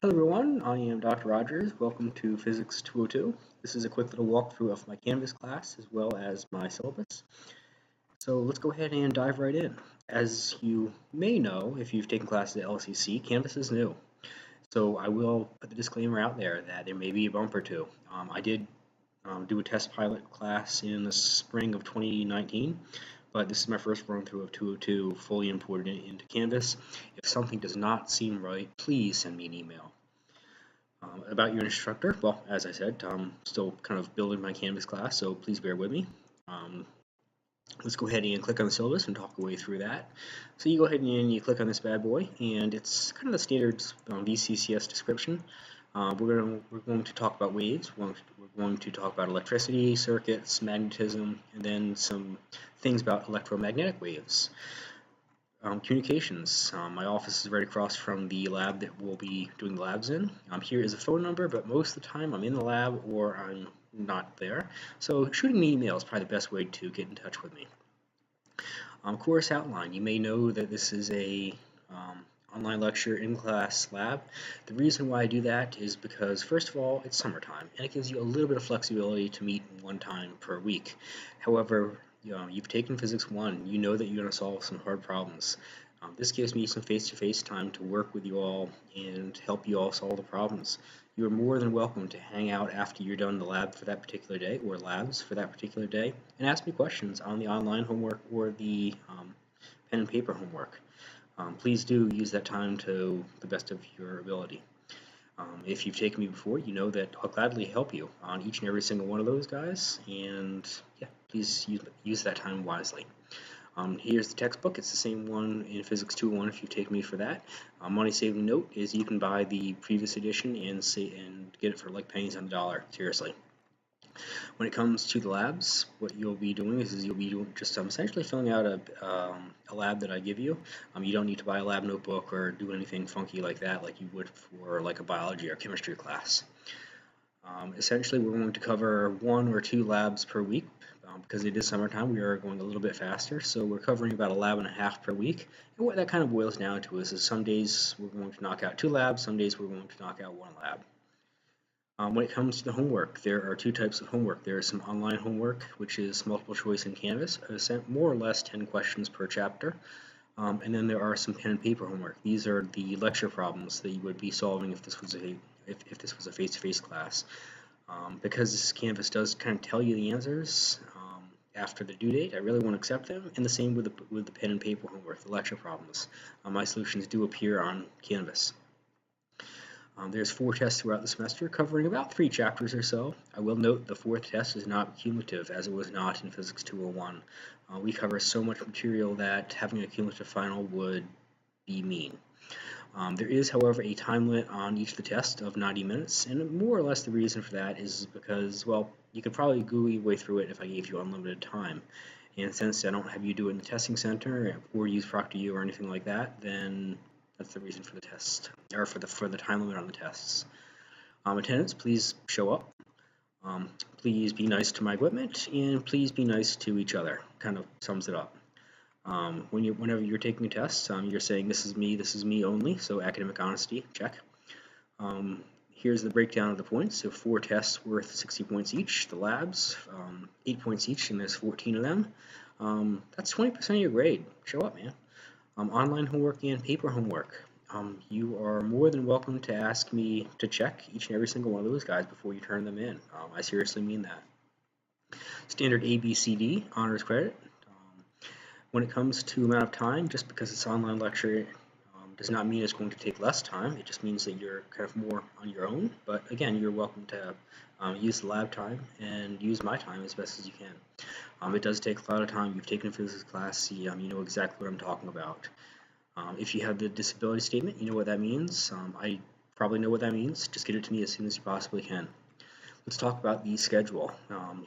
Hello everyone, I am Dr. Rogers. Welcome to Physics 202. This is a quick little walkthrough of my Canvas class as well as my syllabus. So let's go ahead and dive right in. As you may know, if you've taken classes at LCC, Canvas is new. So I will put the disclaimer out there that there may be a bump or two. I did do a test pilot class in the spring of 2019, but this is my first run through of 202 fully imported into Canvas. If something does not seem right, please send me an email. About your instructor, well, as I said, I'm still kind of building my Canvas class, so please bear with me. Let's go ahead and click on the syllabus and talk our way through that. So you go ahead and you click on this bad boy, and it's kind of the standard VCCS description. We're going to talk about waves. We're going to talk about electricity, circuits, magnetism, and then some things about electromagnetic waves. Communications. My office is right across from the lab that we'll be doing the labs in. Here is a phone number, but most of the time I'm in the lab or I'm not there. So shooting me email is probably the best way to get in touch with me. Course outline. You may know that this is a online lecture in-class lab. The reason why I do that is because, first of all, it's summertime, and it gives you a little bit of flexibility to meet one time per week. However, you've taken Physics 1, you know that you're going to solve some hard problems. This gives me some face-to-face time to work with you all and help you all solve the problems. You are more than welcome to hang out after you're done the lab for that particular day, or labs for that particular day, and ask me questions on the online homework or the pen and paper homework. Please do use that time to the best of your ability. If you've taken me before, you know that I'll gladly help you on each and every single one of those guys, and yeah, please use that time wisely. Here's the textbook. It's the same one in Physics 201 if you've taken me for that. Money saving note is you can buy the previous edition and get it for like pennies on the dollar, seriously. When it comes to the labs, what you'll be doing is you'll be doing just essentially filling out a lab that I give you. You don't need to buy a lab notebook or do anything funky like that like you would for like a biology or chemistry class. Essentially, we're going to cover 1 or 2 labs per week. Because it is summertime, we are going a little bit faster, so we're covering about a lab and a half per week. And what that kind of boils down to is some days we're going to knock out 2 labs, some days we're going to knock out 1 lab. When it comes to the homework, there are 2 types of homework. There is some online homework, which is multiple choice in Canvas, more or less 10 questions per chapter. And then there are some pen and paper homework. These are the lecture problems that you would be solving if this was a face-to-face class. Because Canvas does kind of tell you the answers after the due date, I really won't accept them. And the same with the pen and paper homework, the lecture problems. My solutions do appear on Canvas. There's 4 tests throughout the semester covering about 3 chapters or so. I will note the 4th test is not cumulative, as it was not in Physics 201. We cover so much material that having a cumulative final would be mean. There is, however, a time limit on each of the tests of 90 minutes, and more or less the reason for that is because, well, you could probably GUI your way through it if I gave you unlimited time. And since I don't have you do it in the testing center or use ProctorU or anything like that, then that's the reason for the test, or for the time limit on the tests. Attendance, please show up. Please be nice to my equipment, and please be nice to each other. Kind of sums it up. Whenever you're taking a test, you're saying this is me only, so academic honesty, check. Here's the breakdown of the points. So 4 tests worth 60 points each. The labs, 8 points each, and there's 14 of them. That's 20% of your grade. Show up, man. Online homework and paper homework. You are more than welcome to ask me to check each and every single one of those guys before you turn them in. I seriously mean that. Standard ABCD, honors credit. When it comes to amount of time, just because it's online lecture does not mean it's going to take less time. It just means that you're kind of more on your own. But again, you're welcome to use the lab time and use my time as best as you can. It does take a lot of time. You've taken a physics class, you know exactly what I'm talking about. If you have the disability statement, you know what that means. I probably know what that means. Just get it to me as soon as you possibly can. Let's talk about the schedule.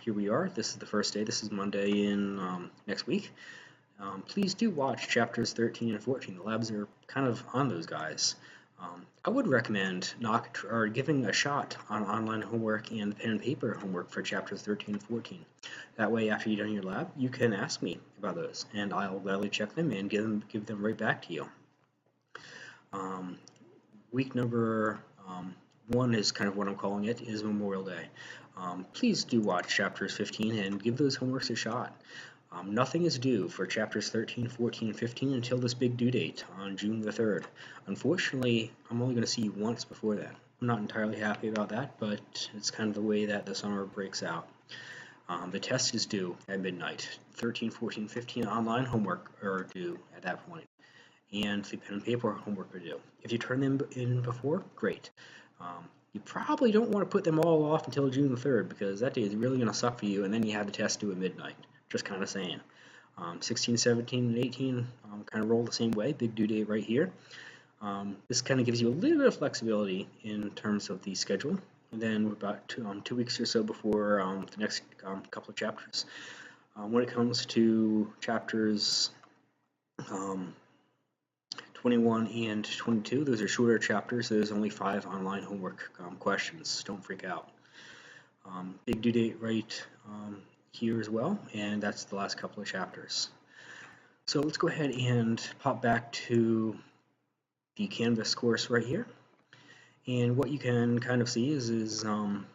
Here we are. This is the first day. This is Monday in next week. Please do watch chapters 13 and 14. The labs are kind of on those guys. I would recommend giving a shot on online homework and the pen and paper homework for chapters 13 and 14. That way, after you've done your lab, you can ask me about those, and I'll gladly check them and give them right back to you. Week number one is kind of what I'm calling it, is Memorial Day. Please do watch chapters 15 and give those homeworks a shot. Nothing is due for chapters 13, 14, and 15 until this big due date on June the 3rd. Unfortunately, I'm only going to see you once before then. I'm not entirely happy about that, but it's kind of the way that the summer breaks out. The test is due at midnight. 13, 14, 15 online homework are due at that point, and the pen and paper homework are due. If you turn them in before, great. You probably don't want to put them all off until June the 3rd because that day is really going to suck for you, and then you have the test due at midnight. Just kind of saying. 16, 17, and 18 kind of roll the same way. Big due date right here. This kind of gives you a little bit of flexibility in terms of the schedule. And then about 2 weeks or so before the next couple of chapters. When it comes to chapters 21 and 22, those are shorter chapters. There's only 5 online homework questions. Don't freak out. Big due date right here as well, and that's the last couple of chapters. So let's go ahead and pop back to the Canvas course right here. And what you can kind of see is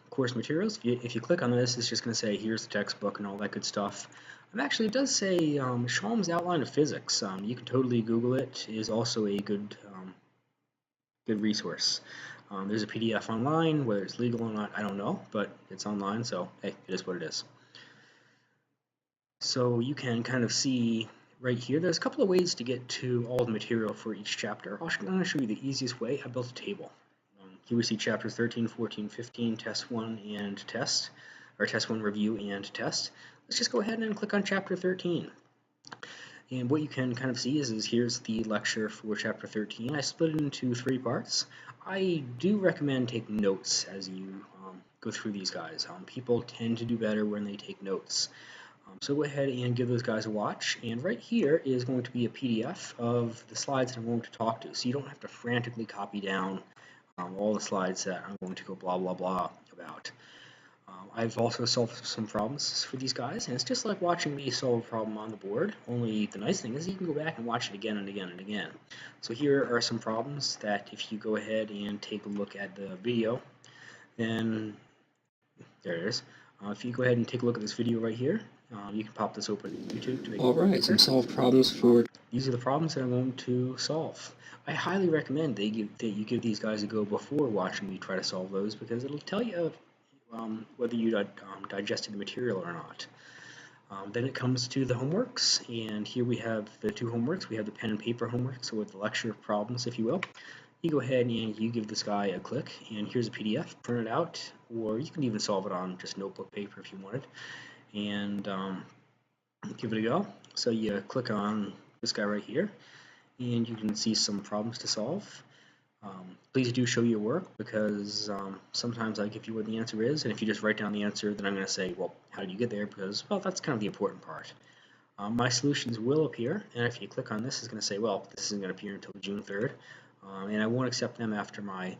course materials. If you click on this, it's just going to say here's the textbook and all that good stuff. And actually, it does say Shalom's Outline of Physics. You can totally Google it. It is also a good resource. There's a PDF online. Whether it's legal or not, I don't know, but it's online, so hey, it is what it is. So you can kind of see right here, there's a couple of ways to get to all the material for each chapter. I'm going to show you the easiest way. I built a table. Here we see chapters 13, 14, 15, test 1 and test, or test 1 review and test. Let's just go ahead and click on chapter 13. And what you can kind of see is here's the lecture for chapter 13. I split it into 3 parts. I do recommend taking notes as you go through these guys. People tend to do better when they take notes. So go ahead and give those guys a watch, and right here is going to be a PDF of the slides that I'm going to talk to, so you don't have to frantically copy down all the slides that I'm going to go blah blah blah about. I've also solved some problems for these guys, and it's just like watching me solve a problem on the board, only the nice thing is you can go back and watch it again and again and again. So here are some problems that if you go ahead and take a look at the video, then there it is. If you go ahead and take a look at this video right here, you can pop this open on YouTube to make it Alright, some solved problems for... These are the problems that I'm going to solve. I highly recommend that you give these guys a go before watching me try to solve those, because it'll tell you whether you digested the material or not. Then it comes to the homeworks, and here we have the 2 homeworks. We have the pen and paper homework, so with the lecture problems, if you will. You go ahead and you give this guy a click, and here's a PDF, print it out, or you can even solve it on just notebook paper if you wanted, and give it a go. So you click on this guy right here, and you can see some problems to solve. Please do show your work, because sometimes I give you what the answer is, and if you just write down the answer, then I'm going to say, well, how did you get there? Because, well, that's kind of the important part. My solutions will appear, and if you click on this, it's going to say, well, this isn't going to appear until June 3rd, and I won't accept them after my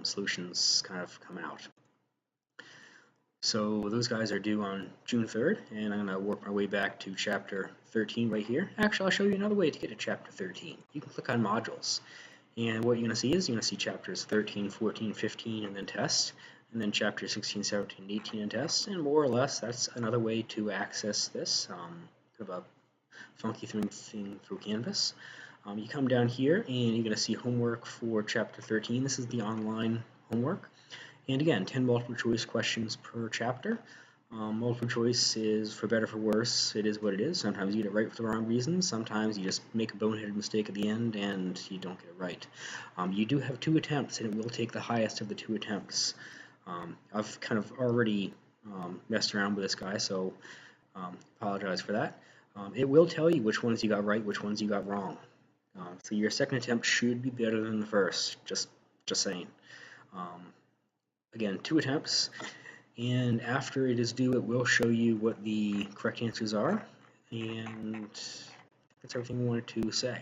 solutions kind of come out. So those guys are due on June 3rd, and I'm going to work my way back to chapter 13 right here. Actually, I'll show you another way to get to chapter 13. You can click on modules, and what you're going to see is you're going to see chapters 13, 14, 15, and then test, and then chapters 16, 17, 18, and test, and more or less that's another way to access this, kind of a funky thing through Canvas. You come down here, and you're going to see homework for chapter 13. This is the online homework. And again, 10 multiple choice questions per chapter. Multiple choice is for better or for worse. It is what it is. Sometimes you get it right for the wrong reasons. Sometimes you just make a boneheaded mistake at the end and you don't get it right. You do have 2 attempts, and it will take the highest of the 2 attempts. I've kind of already messed around with this guy, so apologize for that. It will tell you which ones you got right, which ones you got wrong. So your second attempt should be better than the first. Just saying. Again, 2 attempts, and after it is due, it will show you what the correct answers are, and that's everything I wanted to say.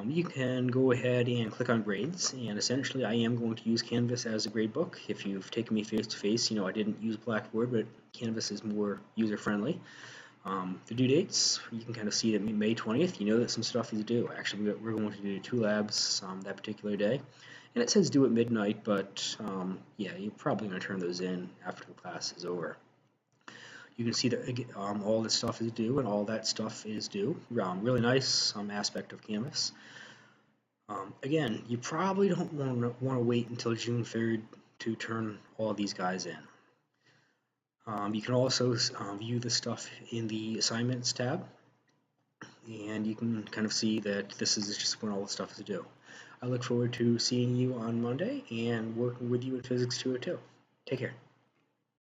You can go ahead and click on grades, and essentially I am going to use Canvas as a grade book. If you've taken me face-to-face, you know I didn't use Blackboard, but Canvas is more user-friendly. The due dates, you can kind of see that May 20th, you know that some stuff is due. Actually, we're going to do 2 labs that particular day. And it says due at midnight, but yeah, you're probably going to turn those in after the class is over. You can see that all this stuff is due, and all that stuff is due. Really nice aspect of Canvas. Again, you probably don't want to wait until June 3rd to turn all of these guys in. You can also view the stuff in the Assignments tab, and you can kind of see that this is just when all the stuff is due. I look forward to seeing you on Monday and working with you in Physics 202. Take care.